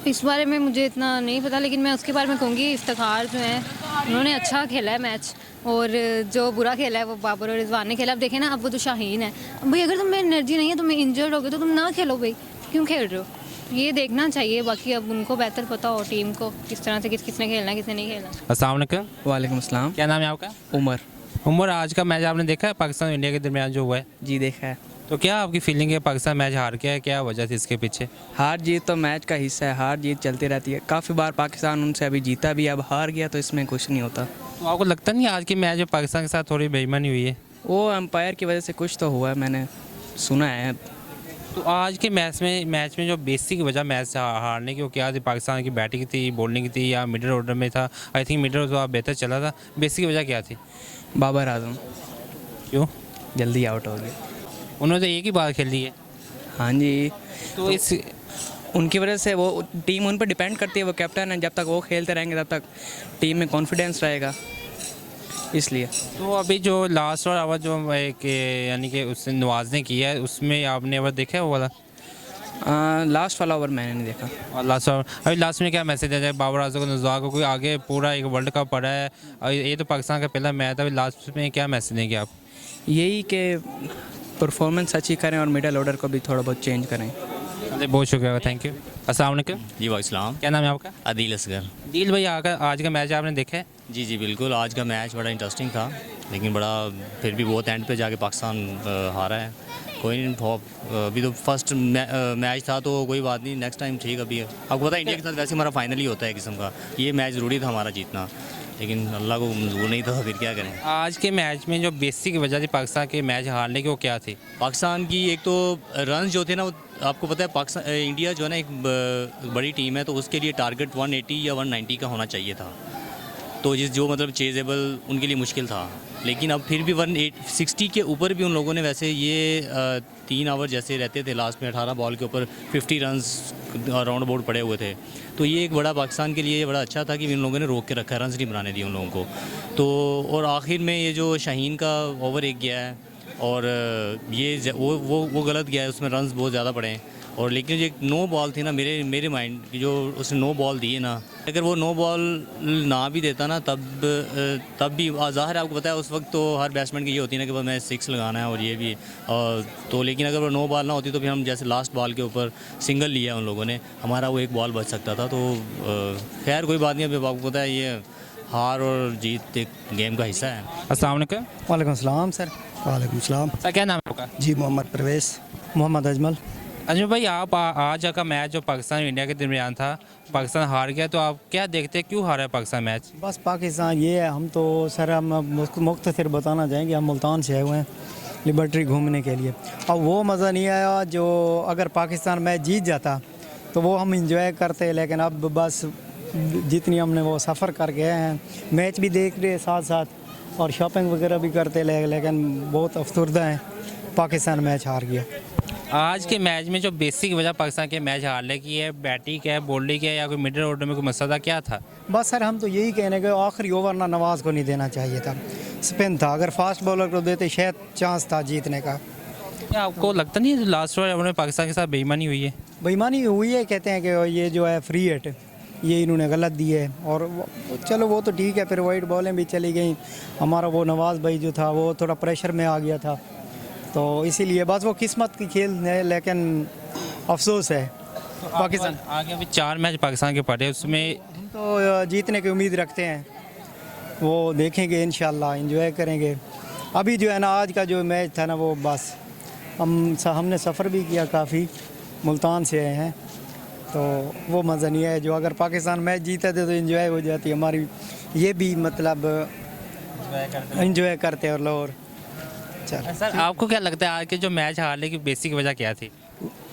इस बारे में मुझे इतना नहीं पता, लेकिन मैं उसके बारे में कहूँगी इफ्तिखार जो है उन्होंने अच्छा खेला है मैच, और जो बुरा खेला है वो बाबर और रिजवान ने खेला। अब देखें ना, अब वो जो शाहीन है, अब भाई अगर तुम्हें एनर्जी नहीं है, तुम्हें इंजर्ड हो गए तो तुम ना खेलो भाई, क्यों खेल रहे हो, ये देखना चाहिए। बाकी अब उनको बेहतर पता हो टीम को किस तरह से किसने खेलना है किसने नहीं खेलना। अस्सलाम वालेकुम। वालेकुम अस्सलाम। क्या नाम है आपका? उमर। उमर, आज का मैच आपने देखा है पाकिस्तान और इंडिया के दरमियान जो हुआ है? जी देखा है। तो क्या आपकी फीलिंग है, पाकिस्तान मैच हार गया है, क्या वजह थी इसके पीछे? हार जीत तो मैच का हिस्सा है, हार जीत चलती रहती है। काफ़ी बार पाकिस्तान उनसे अभी जीता भी, अब हार गया तो इसमें कुछ नहीं होता। तो आपको लगता नहीं आज के मैच में पाकिस्तान के साथ थोड़ी बेईमानी हुई है? वो एम्पायर की वजह से कुछ तो हुआ है, मैंने सुना है। तो आज के मैच में जो बेसिक वजह मैच हारने की वो क्या थी? पाकिस्तान की बैटिंग थी, बॉलिंग थी, या मिडिल ऑर्डर में था? आई थिंक मिडिल ऑर्डर बेहतर चला था। बेसिक वजह क्या थी? बाबर आजम क्यों? जल्दी आउट हो गए। उन्होंने तो एक ही बार खेली है। हाँ जी, तो इस उनकी वजह से वो टीम उन पर डिपेंड करती है। वो कैप्टन है, जब तक वो खेलते रहेंगे तब तक टीम में कॉन्फिडेंस रहेगा, इसलिए। तो अभी जो लास्ट ओवर जो एक यानी कि उसने नवाजने किया है, उसमें आपने ओवर देखा है वो वाला? लास्ट वाला ओवर मैंने नहीं देखा। और लास्ट में क्या मैसेज दिया जाए बाबर आजम को, नज़ार को? कोई आगे पूरा एक वर्ल्ड कप पड़ा है और ये तो पाकिस्तान का पहला मैच था, अभी लास्ट में क्या मैसेज देंगे आप? यही कि परफॉर्मेंस अच्छी करें और मिडल ऑर्डर को भी थोड़ा बहुत चेंज करें। अरे बहुत शुक्रिया, थैंक यू। अस्सलाम वालेकुम। जी वालेकुम। क्या नाम है आपका? आदिल असगर। दिल भाई, आज का मैच आपने देखा है? जी जी बिल्कुल, आज का मैच बड़ा इंटरेस्टिंग था, लेकिन बड़ा फिर भी बहुत एंड पे जाके पाकिस्तान हारा है। कोई नहीं, अभी तो फर्स्ट मैच था तो कोई बात नहीं, नेक्स्ट टाइम ठीक। अभी आपको पता है इंडिया के साथ वैसे हमारा फाइनल ही होता है किस्म का, ये मैच ज़रूरी था हमारा जीतना, लेकिन अल्लाह को मंजूर नहीं था, तो फिर क्या करें। आज के मैच में जो बेसिक वजह थी पाकिस्तान के मैच हारने की वो क्या थी? पाकिस्तान की एक तो रन जो थे ना, आपको पता है पाकिस्तान इंडिया जो है ना एक बड़ी टीम है, तो उसके लिए टारगेट 180 या 190 का होना चाहिए था, तो जो मतलब चेजेबल उनके लिए मुश्किल था। लेकिन अब फिर भी 160 के ऊपर भी उन लोगों ने, वैसे ये 3 ओवर जैसे रहते थे, लास्ट में 18 बॉल के ऊपर 50 रन्स राउंड बोर्ड पड़े हुए थे, तो ये एक बड़ा पाकिस्तान के लिए बड़ा अच्छा था कि इन लोगों ने रोक के रखा है, रन्स नहीं बनाने दिए उन लोगों को। तो और आखिर में ये जो शाहीन का ओवर एक गया है, और ये वो गलत गया है, उसमें रन्स बहुत ज़्यादा पड़े हैं। और लेकिन जो एक नो बॉल थी ना, मेरे माइंड की जो उसने नो बॉल दी है ना, अगर वो नो बॉल ना भी देता ना तब भी ज़ाहिर है, आपको पता है उस वक्त तो हर बैट्समैन की ये होती है ना कि बस मैं 6 लगाना है और ये भी, तो लेकिन अगर वो नो बॉल ना होती तो फिर हम जैसे लास्ट बॉल के ऊपर सिंगल लिया उन लोगों ने, हमारा वो एक बॉल बच सकता था। तो खैर कोई बात नहीं, अभी आपको पता है ये हार और जीत एक गेम का हिस्सा है। अस्सलाम वालेकुम। वालेकुम सलाम सर। वालेकुम सलाम। सर क्या नाम है आपका? जी मोहम्मद परवेज़। मोहम्मद अजमल। अजमल भाई, आप आज का मैच जो पाकिस्तान और इंडिया के दरमियान था, पाकिस्तान हार गया, तो आप क्या देखते हैं क्यों हारा है पाकिस्तान मैच? बस पाकिस्तान ये है, हम तो सर हम मुख्तसर बताना चाहेंगे, हम मुल्तान से आए हुए हैं लिबर्टी घूमने के लिए। अब वो मज़ा नहीं आया जो अगर पाकिस्तान मैच जीत जाता तो वो हम इंजॉय करते, लेकिन अब बस जितनी हमने वो सफ़र कर गए हैं, मैच भी देख रहे साथ साथ और शॉपिंग वगैरह भी करते, लेकिन बहुत अफसरदा है पाकिस्तान मैच हार गया। आज के मैच में जो बेसिक वजह पाकिस्तान के मैच हारने की है, बैटिंग है, बॉलिंग है, या कोई मिडिल ऑर्डर में कोई मसला क्या था? बस सर हम तो यही कहने के आखिरी ओवर ना नवाज़ को नहीं देना चाहिए था, स्पिन था, अगर फास्ट बॉलर को देते शायद चांस था जीतने का। क्या आपको लगता नहीं है लास्ट ओवर में पाकिस्तान के साथ बेईमानी हुई है? बेईमानी हुई है, कहते हैं कि ये जो है फ्री हिट ये इन्होंने गलत दी है, और चलो वो तो ठीक है, फिर वाइट बॉलें भी चली गई। हमारा वो नवाज़ भाई जो था वो थोड़ा प्रेशर में आ गया था, तो इसीलिए बस वो किस्मत की खेल है, लेकिन अफसोस है तो पाकिस्तान। आगे अभी 4 मैच पाकिस्तान के पड़े, उसमें हम तो जीतने की उम्मीद रखते हैं, वो देखेंगे इंशाल्लाह, एंजॉय करेंगे। अभी जो है ना आज का जो मैच था ना, वो बस हमने सफ़र भी किया, काफ़ी मुल्तान से आए हैं, तो वो मज़ा नहीं है जो अगर पाकिस्तान मैच जीता थे तो एंजॉय हो जाती हमारी, ये भी मतलब एंजॉय करते और लोग। चल सर आपको क्या लगता है आज के जो मैच हारने की बेसिक वजह क्या थी?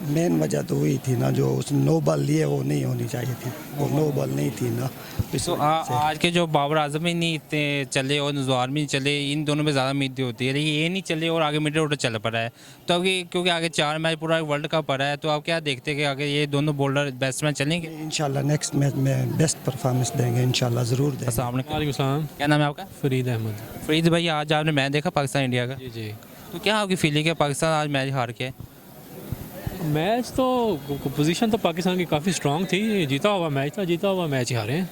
मेन वजह तो वही थी ना, जो उसने नो बॉल लिए वो नहीं होनी चाहिए थी, वो नो बॉल नहीं थी ना। तो आज के जो बाबर आजम ही नहीं इतने चले और नज़ार भी नहीं चले, इन दोनों में ज़्यादा उम्मीद होती है, लेकिन ये नहीं चले और आगे मिडिल ऑर्डर चल पड़ा है, तो अभी क्योंकि आगे 4 मैच पूरा वर्ल्ड कप पड़ा है, तो आप क्या देखते हैं कि आगे ये दोनों बॉलर बैट्समैन चलेंगे? इंशाल्लाह नेक्स्ट मैच में बेस्ट परफॉर्मेंस देंगे, इंशाल्लाह ज़रूर देंगे। अस्सलाम वालेकुम। वालेकुम सलाम। क्या नाम है आपका? फरीद अहमद। फरीद भाई, आज आपने मैच देखा पाकिस्तान इंडिया का? जी जी। तो क्या आपकी फीलिंग है, पाकिस्तान आज मैच हार के? मैच तो पोजीशन तो पाकिस्तान की काफ़ी स्ट्रांग थी, जीता हुआ मैच था, जीता हुआ मैच ही हारे हैं।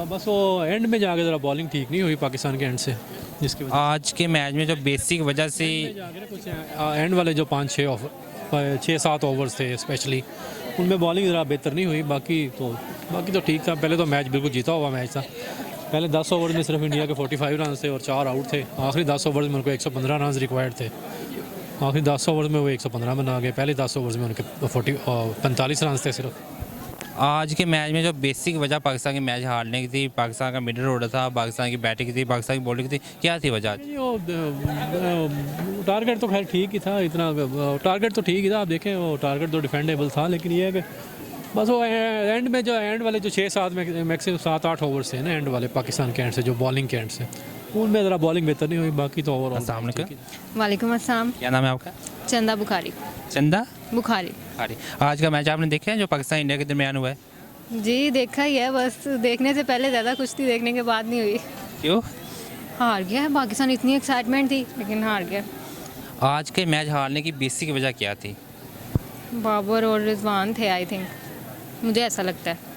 बस वो एंड में जाके ज़रा बॉलिंग ठीक नहीं हुई पाकिस्तान के एंड से, जिसकी वजह आज के मैच में जो बेसिक वजह से से जाके ना कुछ एंड वाले जो 6-7 ओवर्स थे स्पेशली, उनमें बॉलिंग ज़रा बेहतर नहीं हुई। बाकी तो ठीक था। पहले तो मैच बिल्कुल जीता हुआ मैच था। पहले 10 ओवर में सिर्फ इंडिया के 45 रन थे और 4 आउट थे। आखिरी 10 ओवर में उनको 115 रन रिक्वायर्ड थे। आखिरी 10 ओवर में वो 115 बना गए। पहले 10 ओवर में उनके 45 रन थे सिर्फ। आज के मैच में जो बेसिक वजह पाकिस्तान के मैच हारने की थी, पाकिस्तान का मिडल ऑर्डर था, पाकिस्तान की बैटिंग थी, पाकिस्तान की बॉलिंग थी, क्या थी वजह? टारगेट तो खैर ठीक ही था, इतना टारगेट तो ठीक ही था। आप देखें वो टारगेट तो डिफेंडेबल था, लेकिन ये है कि बस वो एंड में जो एंड वाले जो 6-7 मैक्सिमम 7-8 ओवर्स थे ना एंड वाले पाकिस्तान के एंड से, जो बॉलिंग के एंड से, उनमें ज़रा बॉलिंग बेहतर नहीं हुई। बाकी तो ओवरऑल अस्सलाम वालेकुम। वालेकुम अस्सलाम। क्या नाम है आपका? चंदा बुखारी। चंदा बुखारी। अरे आज का मैच आपने देखा है जो पाकिस्तान इंडिया के दरमियान हुआ है? जी देखा ही है, बस देखने से पहले ज़्यादा कुछ थी, देखने के बाद नहीं हुई। क्यों? हार गया है पाकिस्तान, इतनी एक्साइटमेंट थी लेकिन हार गया। आज के मैच हारने की बेसिक वजह क्या थी? बाबर और रिजवान थे आई थिंक, मुझे ऐसा लगता है।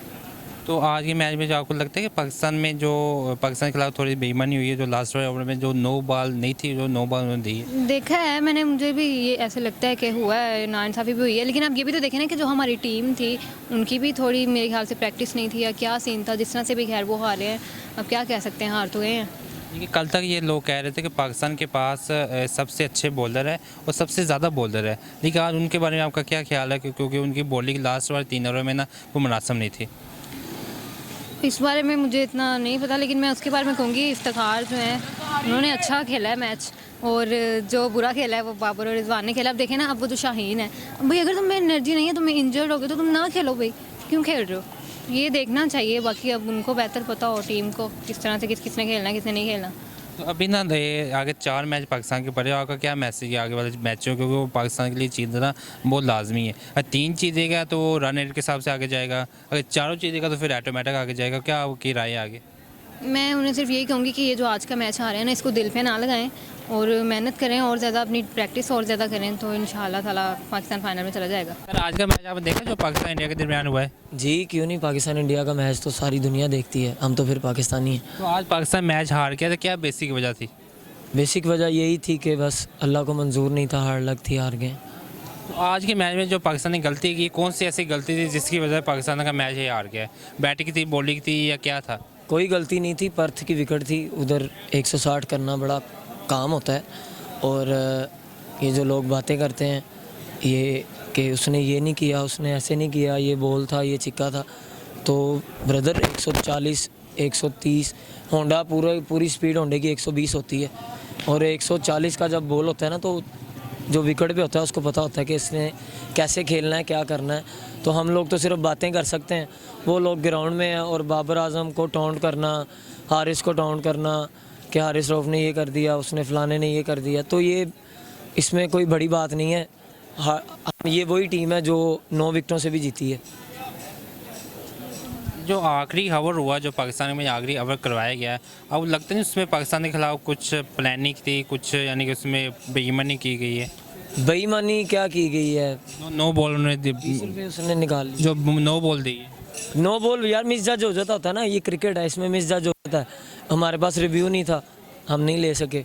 तो आज के मैच में जो आपको लगता है कि पाकिस्तान के खिलाफ थोड़ी बेईमानी हुई है, जो लास्ट ओवर में जो नो बॉल नहीं थी, जो नो बॉल उन्होंने दी है? देखा है मैंने, मुझे भी ये ऐसे लगता है कि हुआ है, नाइंसाफ़ी भी हुई है। लेकिन आप ये भी तो देखें ना कि जो हमारी टीम थी उनकी भी थोड़ी मेरे ख्याल से प्रैक्टिस नहीं थी या क्या सीन था, जिस तरह से भी खैर वो हारे हैं। अब क्या कह सकते हैं, हार तो गए हैं। क्योंकि कल तक ये लोग कह रहे थे कि पाकिस्तान के पास सबसे अच्छे बॉलर है और सबसे ज़्यादा बॉलर है, लेकिन आज उनके बारे में आपका क्या ख्याल है? क्योंकि उनकी बॉलिंग लास्ट वाले 3 ओवर में ना वो मुनासिब नहीं थी। इस बारे में मुझे इतना नहीं पता, लेकिन मैं उसके बारे में कहूँगी इफ्तिखार जो है उन्होंने अच्छा खेला है मैच, और जो बुरा खेला है वो बाबर और रिजवान ने खेला। अब देखें ना, अब वो जो शाहीन है, भाई अगर तुम्हें एनर्जी नहीं है, तुम्हें इंजर्ड हो गए तो तुम ना खेलो भाई, क्यों खेल रहे हो? ये देखना चाहिए। बाकी अब उनको बेहतर पता हो टीम को किस तरह से किसने खेलना है, किसने नहीं खेलना। तो अभी ना आगे 4 मैच पाकिस्तान के पड़े, आपका क्या मैसेज है आगे वाले मैचों? क्योंकि वो पाकिस्तान के लिए जीतना बहुत लाजमी है। अगर 3 जीतेगा तो वो रन रेट के हिसाब से आगे जाएगा, अगर 4 जीतेगा तो फिर ऑटोमेटिक आगे जाएगा। क्या आपकी राय है आगे? मैं उन्हें सिर्फ यही कहूँगी कि ये जो आज का मैच आ रहे हैं ना, इसको दिल पे ना लगाएं और मेहनत करें और ज़्यादा अपनी प्रैक्टिस और ज़्यादा करें, तो इंशाल्लाह ताला पाकिस्तान फाइनल में चला जाएगा। सर आज का मैच आपने देखा जो पाकिस्तान इंडिया के दरमियान हुआ है? जी क्यों नहीं, पाकिस्तान इंडिया का मैच तो सारी दुनिया देखती है, हम तो फिर पाकिस्तानी हैं। तो आज पाकिस्तान मैच हार गया, तो क्या बेसिक वजह थी? बेसिक वजह यही थी कि बस अल्लाह को मंजूर नहीं था, हार लग थी, हार गए। तो आज के मैच में जो पाकिस्तान ने गलती की, कौन सी ऐसी गलती थी जिसकी वजह से पाकिस्तान का मैच ही हार गया? बैटिंग थी, बॉलिंग थी, या क्या था? कोई गलती नहीं थी, पर्थ की विकेट थी, उधर 160 करना बड़ा काम होता है। और ये जो लोग बातें करते हैं ये कि उसने ये नहीं किया, उसने ऐसे नहीं किया, ये बॉल था, ये छिक्का था, तो ब्रदर 140 130 होंडा पूरी स्पीड होंडे की 120 होती है, और 140 का जब बॉल होता है ना, तो जो विकेट पे होता है उसको पता होता है कि इसने कैसे खेलना है, क्या करना है। तो हम लोग तो सिर्फ बातें कर सकते हैं, वो लोग ग्राउंड में हैं। और बाबर आजम को टाउंट करना, हारिस को टाउंट करना कि हारिस रऊफ ने ये कर दिया, उसने फलाने ने ये कर दिया, तो ये इसमें कोई बड़ी बात नहीं है। ये वही टीम है जो 9 विकेटों से भी जीती है। जो आखिरी ओवर हुआ, जो पाकिस्तान में आखिरी ओवर करवाया गया है, अब लगता नहीं उसमें पाकिस्तान के खिलाफ कुछ प्लानिंग थी, कुछ यानी कि उसमें बेईमानी की गई है? बेईमानी क्या की गई है? नो बॉल उन्होंने 20 रुपये उसने निकाल ली, जो नो बॉल दी है। नो बॉल यार मिस जज हो जाता होता है ना, ये क्रिकेट है, इसमें मिस जज हो जाता है। हमारे पास रिव्यू नहीं था, हम नहीं ले सके,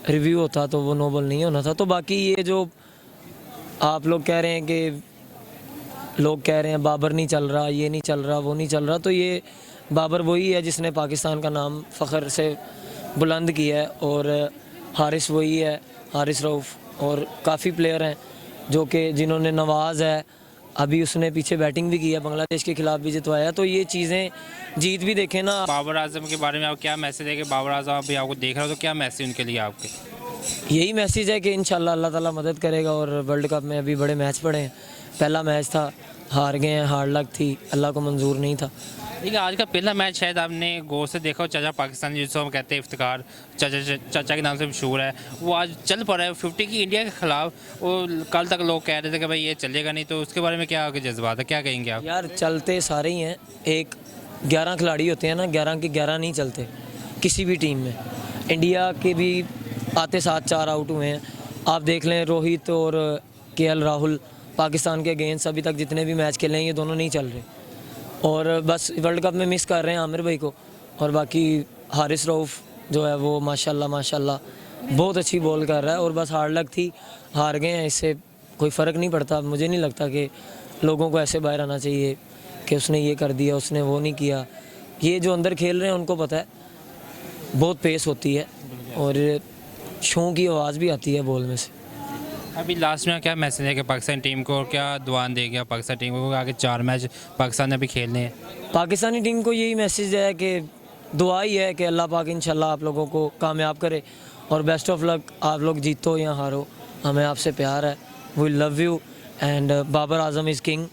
रिव्यू होता तो वो नो बॉल नहीं होना था। तो बाकी ये जो आप लोग कह रहे हैं कि लोग कह रहे हैं बाबर नहीं चल रहा, ये नहीं चल रहा, वो नहीं चल रहा, तो ये बाबर वही है जिसने पाकिस्तान का नाम फ़ख्र से बुलंद किया है, और हारिस वही है, हारिस रऊफ, और काफ़ी प्लेयर हैं जो कि जिन्होंने, नवाज़ है, अभी उसने पीछे बैटिंग भी की है, बांग्लादेश के खिलाफ भी जितवाया। तो ये चीज़ें जीत भी देखें ना। बाबर आजम के बारे में आप क्या मैसेज है कि बाबर आजम अभी आपको देख रहा हो, तो क्या मैसेज उनके लिए आपके? यही मैसेज है कि इंशाल्लाह अल्लाह ताला मदद करेगा। और वर्ल्ड कप में अभी बड़े मैच पड़े हैं, पहला मैच था, हार गए हैं, हार लग थी, अल्लाह को मंजूर नहीं था। देखिए आज का पहला मैच शायद आपने गौर से देखा हो, चाचा पाकिस्तान जिसको हम कहते हैं इफ्तिखार, चाचा के नाम से मशहूर है, वो आज चल पड़ा है 50 की इंडिया के खिलाफ। वो कल तक लोग कह रहे थे कि भाई ये चलेगा नहीं, तो उसके बारे में क्या आपके जज्बात है, क्या कहेंगे आप? यार चलते सारे ही हैं, एक 11 खिलाड़ी होते हैं ना, 11 के 11 नहीं चलते किसी भी टीम में। इंडिया के भी आते साथ 4 आउट हुए हैं, आप देख लें, रोहित और केएल राहुल पाकिस्तान के अगेंस्ट अभी तक जितने भी मैच खेले हैं ये दोनों नहीं चल रहे, और बस वर्ल्ड कप में मिस कर रहे हैं आमिर भाई को। और बाकी हारिस रऊफ़ जो है वो माशाल्लाह बहुत अच्छी बॉल कर रहा है, और बस हार्ड लक थी, हार गए हैं, इससे कोई फ़र्क नहीं पड़ता। मुझे नहीं लगता कि लोगों को ऐसे बाहर आना चाहिए कि उसने ये कर दिया, उसने वो नहीं किया। ये जो अंदर खेल रहे हैं उनको पता है बहुत पेस होती है और शों की आवाज़ भी आती है बॉल में से। अभी लास्ट में क्या मैसेज है कि पाकिस्तान टीम को, और क्या दुआन देगा पाकिस्तान टीम को, आगे 4 मैच पाकिस्तान ने अभी खेलने हैं? पाकिस्तानी टीम को यही मैसेज है कि दुआ ही है कि अल्लाह पाक इंशाल्लाह आप लोगों को कामयाब करे, और बेस्ट ऑफ लक। आप लोग जीतो या हारो, हमें आपसे प्यार है। We love you and Babar Azam is king.